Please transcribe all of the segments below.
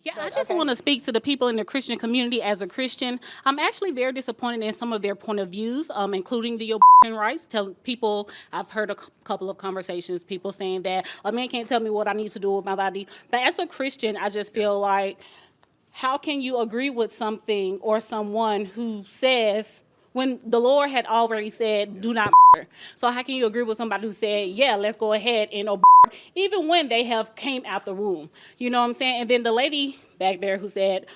Yeah, I just want to speak to the people in the Christian community. As a Christian, I'm actually very disappointed in some of their point of views, including the abortion rights. Tell people, I've heard a couple of conversations, people saying that a man can't tell me what I need to do with my body. But as a Christian, I just feel like, how can you agree with something or someone who says, when the Lord had already said, do not murder? So how can you agree with somebody who said, yeah, let's go ahead and abort, even when they have came out the womb? You know what I'm saying? And then the lady back there who said,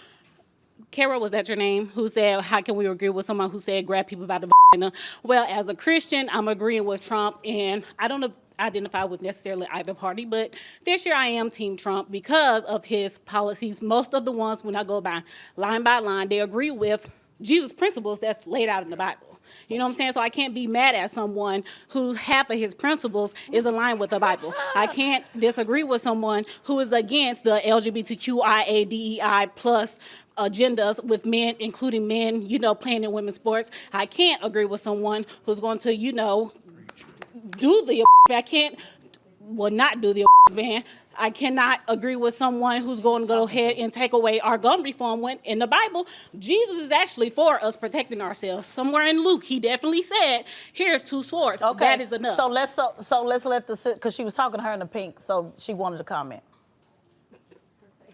Kara, was that your name? Who said, how can we agree with someone who said grab people by the vagina? Well, as a Christian, I'm agreeing with Trump, and I don't identify with necessarily either party, but this year I am Team Trump because of his policies. Most of the ones, when I go by line, they agree with Jesus' principles that's laid out in the Bible. You know what I'm saying? So I can't be mad at someone who half of his principles is aligned with the Bible. I can't disagree with someone who is against the LGBTQIA, DEI plus agendas with men, including men, playing in women's sports. I can't agree with someone who's going to, do the I can't, not do the ban. I cannot agree with someone who's going to go ahead and take away our gun reform when in the Bible, Jesus is actually for us protecting ourselves. Somewhere in Luke, he definitely said, here's 2 swords. Okay. That is enough. So let's let because she was talking to her in the pink, so she wanted to comment.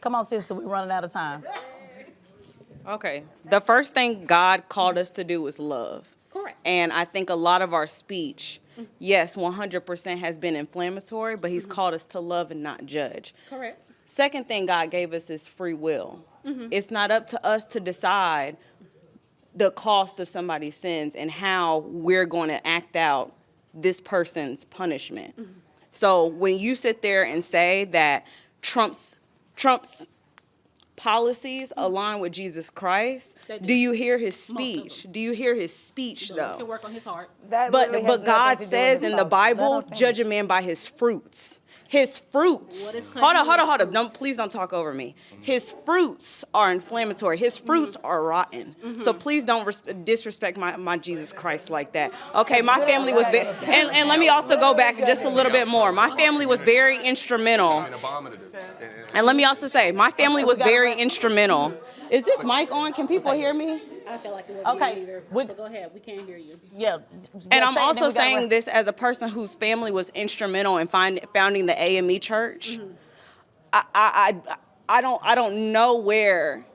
Come on, sis, because we're running out of time. Okay. The first thing God called us to do is love. Correct. And I think a lot of our speech, yes, 100% has been inflammatory, but he's called us to love and not judge. Correct. Second thing God gave us is free will. It's not up to us to decide the cost of somebody's sins and how we're going to act out this person's punishment. So when you sit there and say that Trump's policies align with Jesus Christ, do you hear his speech? Do you hear his speech, though? He can work on his heart. But God says in the Bible, judge a man by his fruits. His fruits. Hold on. No, please don't talk over me. His fruits are inflammatory. His fruits are rotten. So please don't disrespect my Jesus Christ like that. Okay, my family was and let me also go back just a little bit more. My family was very instrumental. And let me also say, my family was very instrumental. Is this mic on? Can people hear me? I feel like it wasn't either. But go ahead, we can't hear you. Yeah. And I'm also saying this as a person whose family was instrumental in founding the AME Church. I don't know where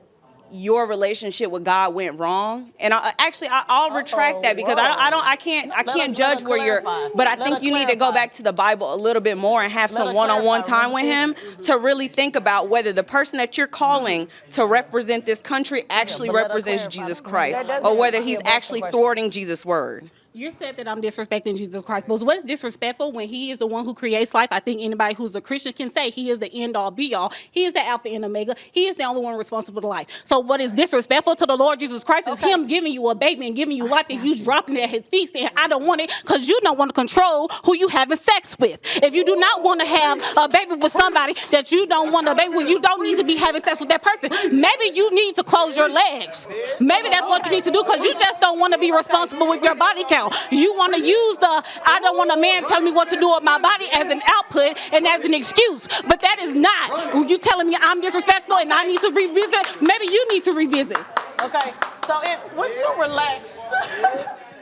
your relationship with God went wrong, and I'll retract that because I can't judge where you're. But I think you need to go back to the Bible a little bit more and have some one-on-one time with Him to really think about whether the person that you're calling to represent this country actually represents Jesus Christ, or whether he's actually thwarting Jesus' word. You said that I'm disrespecting Jesus Christ, but what is disrespectful when he is the one who creates life? I think anybody who's a Christian can say he is the end all be all. He is the Alpha and Omega. He is the only one responsible for life. So what is disrespectful to the Lord Jesus Christ is him giving you a baby and giving you life and you dropping it at his feet saying, I don't want it because you don't want to control who you having sex with. If you do not want to have a baby with somebody that you don't want a baby with, you don't need to be having sex with that person. Maybe you need to close your legs. Maybe that's what you need to do because you just don't want to be responsible with your body count. You want to use I don't want a man telling me what to do with my body as an output and as an excuse. But that is not. You telling me I'm disrespectful and I need to revisit. Maybe you need to revisit. Okay, so we can relax.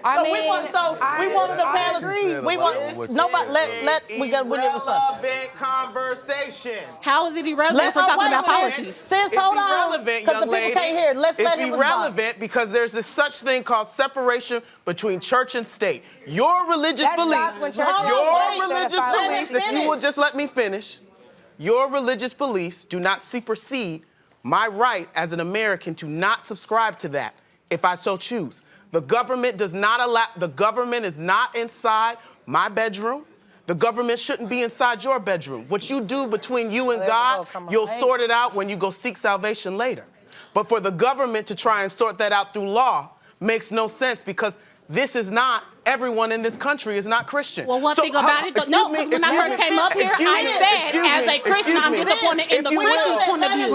We wanted to pass. We want nobody. We get this stuff. Irrelevant conversation. How is it irrelevant if we're talking about policies? Sis, hold on. It's irrelevant, young lady. Can't hear. Let's let him respond. It's irrelevant because there's this such thing called separation between church and state. Your religious beliefs. If you will just let me finish, your religious beliefs do not supersede my right as an American to not subscribe to that if I so choose. The government does not allow, the government is not inside my bedroom. The government shouldn't be inside your bedroom. What you do between you and God, you'll sort it out when you go seek salvation later. But for the government to try and sort that out through law makes no sense because this is not, everyone in this country is not Christian. Well, one thing about it, when I first came up here, I said, as a Christian, I'm disappointed in the Christian's point of view.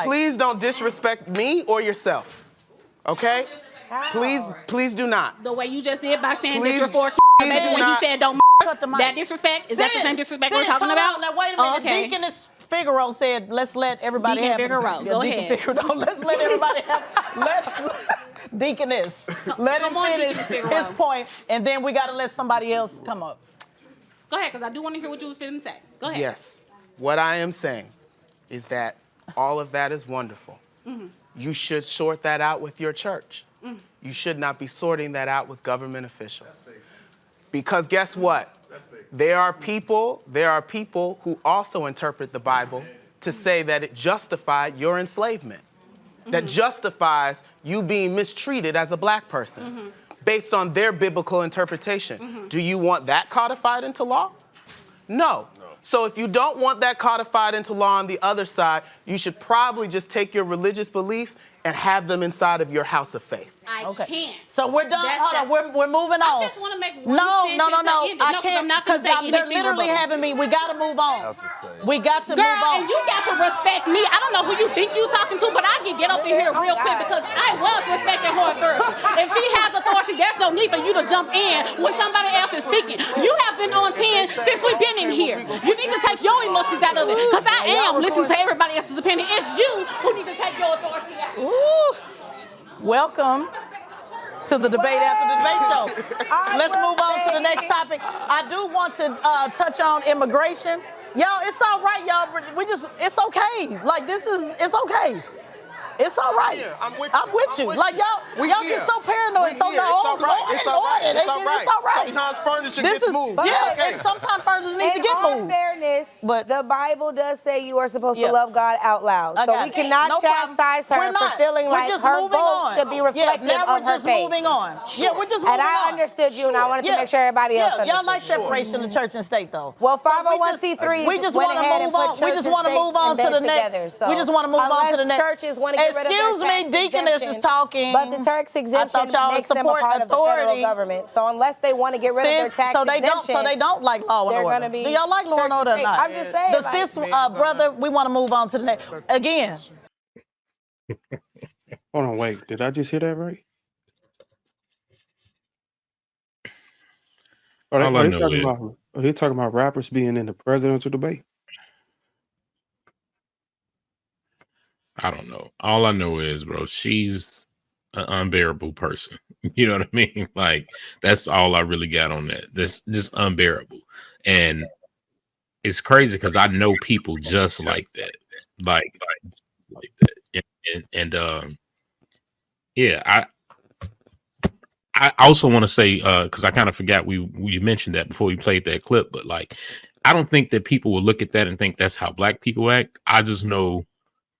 Please don't disrespect me or yourself, okay? Please do not. The way you just did by saying that you're for baby when you said don't cut the mic. That disrespect? Is that the same disrespect we're talking hold about? on, now wait a minute. Oh, okay. Deaconess Figaro said, let's let everybody Deacon have Figaro, go ahead. Figaro, let's let everybody have Deaconess. Let him finish his point, and then we got to let somebody else come up. Go ahead, because I do want to hear what you was finna say. Go ahead. Yes. What I am saying is that all of that is wonderful. Mm-hmm. You should sort that out with your church. Mm. You should not be sorting that out with government officials. Because guess what? There are people who also interpret the Bible to say that it justified your enslavement, that justifies you being mistreated as a black person based on their biblical interpretation. Do you want that codified into law? No. So if you don't want that codified into law on the other side, you should probably just take your religious beliefs and have them inside of your house of faith. I can't. So we're done. Hold on. We're moving on. I just want to make one No. sentence. I can't because they're literally having me. We got to move on. We got to move on. And you got to respect me. I don't know who you think you talking to, but I can get up in here real quick because I was respecting her authority. If she has authority, there's no need for you to jump in when somebody else is speaking. You have been on 10 since we've been in here. You need to take your emotions out of it because I am listening to everybody else's opinion. It's you who need to take your authority out. Ooh. Welcome to the debate after the debate show. Let's move on to the next topic. I do want to touch on immigration. Y'all, it's all right, y'all. It's okay. Like, it's okay. It's all right. Yeah, I'm with you. Like, y'all get so paranoid. So it's all right. It's all right. Sometimes furniture gets moved. And sometimes furniture needs to get moved. In fairness, but the Bible does say you are supposed to love God out loud. So we cannot chastise her for feeling like her vote should be reflective of her faith. Moving on. Yeah, we're just moving on. And I understood you, and I wanted to make sure everybody else understood. Y'all like separation of church and state, though. Well, 501c3 we just want to move on. We just want to move on to the next. We just want to move on to the next. Churches want to get rid of their Excuse me, Deaconess is talking. But the tax exemption makes them a part of the federal government. So unless they want to get rid of their tax exemption, so they don't like law and order. Do y'all like law and order or not? I'm just saying. The sis, brother, we want to move on to the next. Again. Hold on, wait. Did I just hear that right? Are they talking about rappers being in the presidential debate? I don't know. All I know is, bro, she's an unbearable person. You know what I mean? Like, that's all I really got on that. That's just unbearable. And it's crazy because I know people just like that. Like that. Yeah, I also want to say, because I kind of forgot we mentioned that before we played that clip, but like, I don't think that people will look at that and think that's how black people act. I just know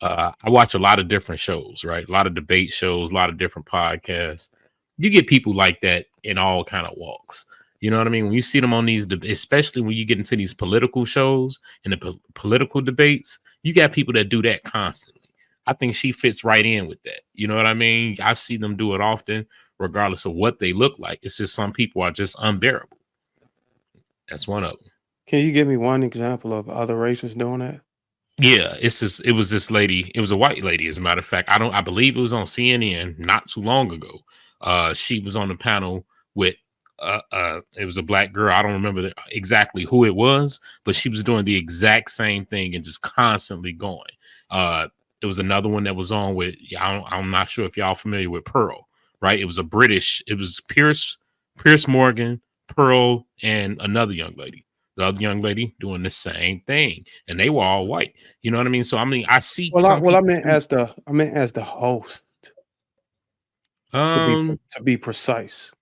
I watch a lot of different shows, right? A lot of debate shows, a lot of different podcasts. You get people like that in all kind of walks. You know what I mean? When you see them on these, especially when you get into these political shows and the political debates, you got people that do that constantly. I think she fits right in with that. You know what I mean? I see them do it often, regardless of what they look like. It's just some people are just unbearable. That's one of them. Can you give me one example of other races doing that? Yeah, it was this lady. It was a white lady, as a matter of fact. I believe it was on CNN not too long ago. She was on the panel with it was a black girl. I don't remember exactly who it was, but she was doing the exact same thing and just constantly going. It was another one that was on with, I'm not sure if y'all familiar with Pearl, right? It was Pierce Morgan, Pearl, and another young lady. The other young lady doing the same thing, and they were all white. You know what I mean? So I mean, I see. I meant as the host. To be precise.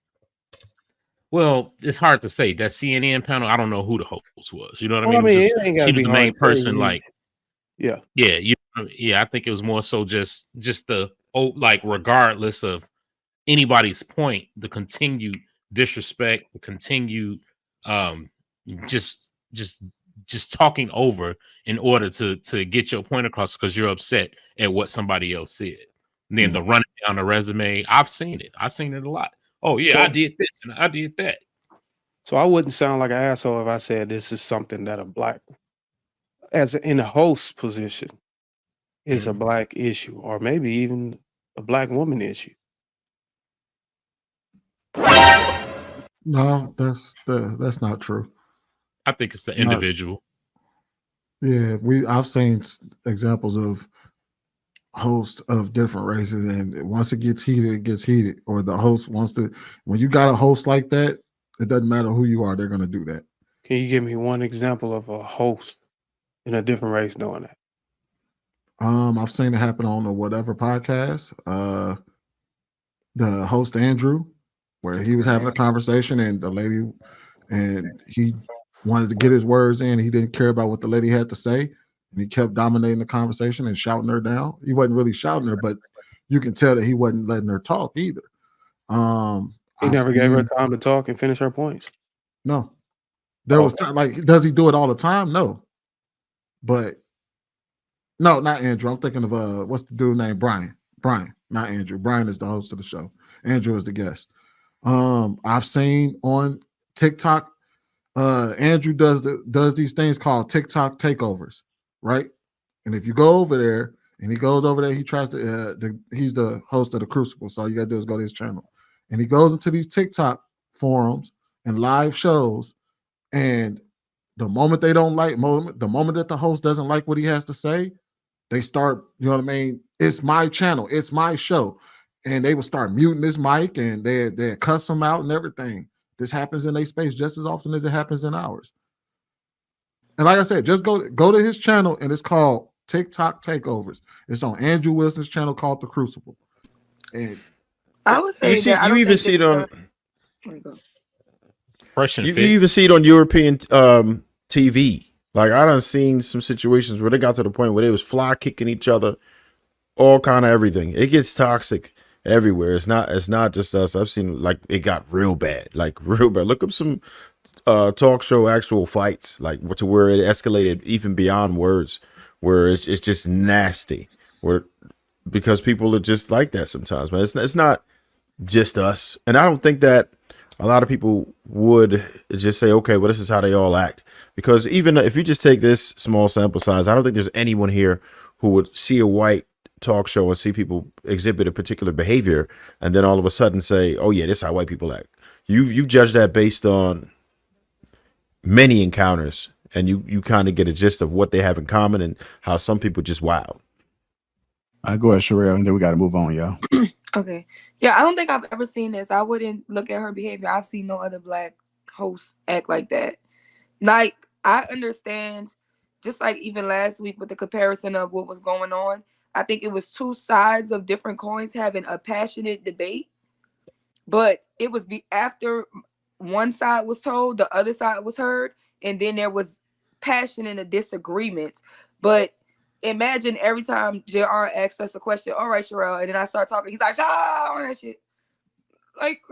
Well, it's hard to say. That CNN panel, I don't know who the host was. You know what I mean? She was the main person. Like, yeah. I think it was more so just the regardless of anybody's point, the continued disrespect, the continued just talking over in order to get your point across because you're upset at what somebody else said. And then the running down the resume, I've seen it a lot. Oh yeah, I did this and I did that. So I wouldn't sound like an asshole if I said this is something that a black, in a host position, is a black issue, or maybe even a black woman issue. No, that's not true. I think it's the individual. Yeah, I've seen examples of hosts of different races, and once it gets heated, or the host wants to. When you got a host like that, it doesn't matter who you are; they're going to do that. Can you give me one example of a host in a different race doing that? I've seen it happen on the whatever podcast. The host Andrew, where he was having a conversation, and the lady, and he wanted to get his words in. He didn't care about what the lady had to say, and he kept dominating the conversation and shouting her down. He wasn't really shouting her, but you can tell that he wasn't letting her talk either. He never gave her time to talk and finish her points. No, there was time. Like, does he do it all the time? No, but no, not Andrew. I'm thinking of what's the dude named Brian? Brian, not Andrew. Brian is the host of the show. Andrew is the guest. I've seen on TikTok, Andrew does these things called TikTok takeovers, right? And if you go over there, and he goes over there, he tries to. He's the host of the Crucible, so all you gotta do is go to his channel, and he goes into these TikTok forums and live shows, and the moment they don't like, the moment that the host doesn't like what he has to say, they start, you know what I mean? It's my channel, it's my show. And they will start muting this mic, and they cuss him out and everything. This happens in their space just as often as it happens in ours. And like I said, just go to his channel, and it's called TikTok Takeovers. It's on Andrew Wilson's channel called The Crucible. And I would say you even see it on. You even see it on European TV. Like, I done seen some situations where they got to the point where they was fly kicking each other, all kind of everything. It gets toxic everywhere. It's not just us. I've seen, like, it got real bad, like real bad. Look up some talk show actual fights, like, to where it escalated even beyond words, where it's just nasty. Because people are just like that sometimes, man. It's not just us, and I don't think that a lot of people would just say, okay, well, this is how they all act. Because even if you just take this small sample size, I don't think there's anyone here who would see a white talk show and see people exhibit a particular behavior and then all of a sudden say, oh yeah, this is how white people act. You judge that based on many encounters, and you kind of get a gist of what they have in common and how some people just wild. I go ahead, Sherelle, and then we got to move on, y'all. Okay. Yeah, I don't think I've ever seen this. I wouldn't look at her behavior. I've seen no other black hosts act like that. Like, I understand, just like even last week with the comparison of what was going on, I think it was two sides of different coins having a passionate debate. But it was after one side was told, the other side was heard, and then there was passion and a disagreement. But imagine every time JR asks us a question, all right, Sherelle, and then I start talking, he's like, all that shit. Like,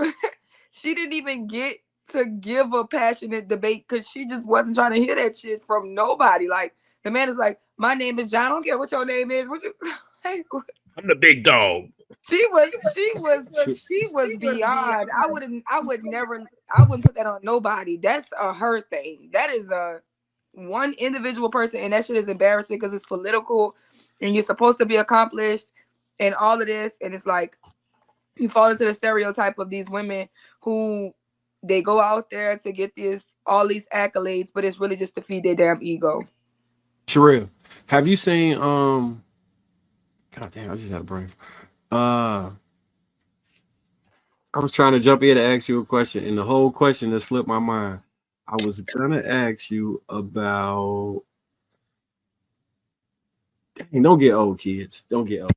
she didn't even get to give a passionate debate because she just wasn't trying to hear that shit from nobody. Like, the man is like, my name is John. I don't care what your name is. What you like? I'm the big dog. She was beyond. I wouldn't put that on nobody. That's a her thing. That is a one individual person, and that shit is embarrassing because it's political and you're supposed to be accomplished and all of this, and it's like you fall into the stereotype of these women who they go out there to get all these accolades, but it's really just to feed their damn ego. Sherelle, have you seen God damn, I just had a brain. I was trying to jump in to ask you a question, and the whole question that slipped my mind. I was gonna ask you about. Dang, don't get old, kids. Don't get old.